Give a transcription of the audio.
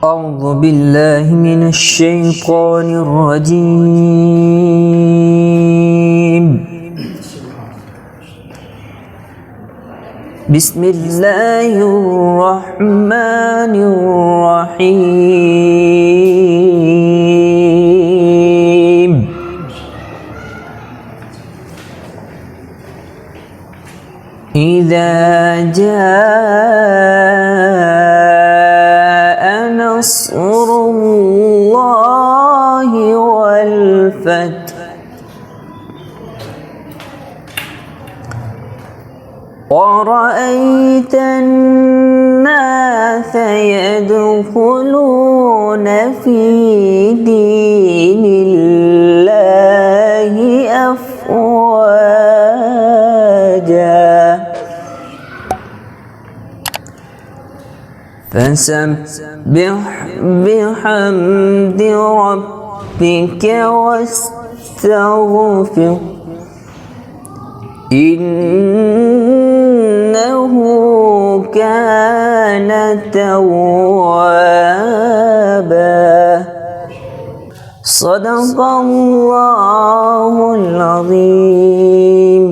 أعوذ بالله من الشيطان الرجيم. بسم الله الرحمن الرحيم. إذا جاء نصر الله والفتح ورأيت الناس يدخلون في دين الله أفواجا فسبح بحمد ربك واستغفر إنه كان توابا. صدق الله العظيم.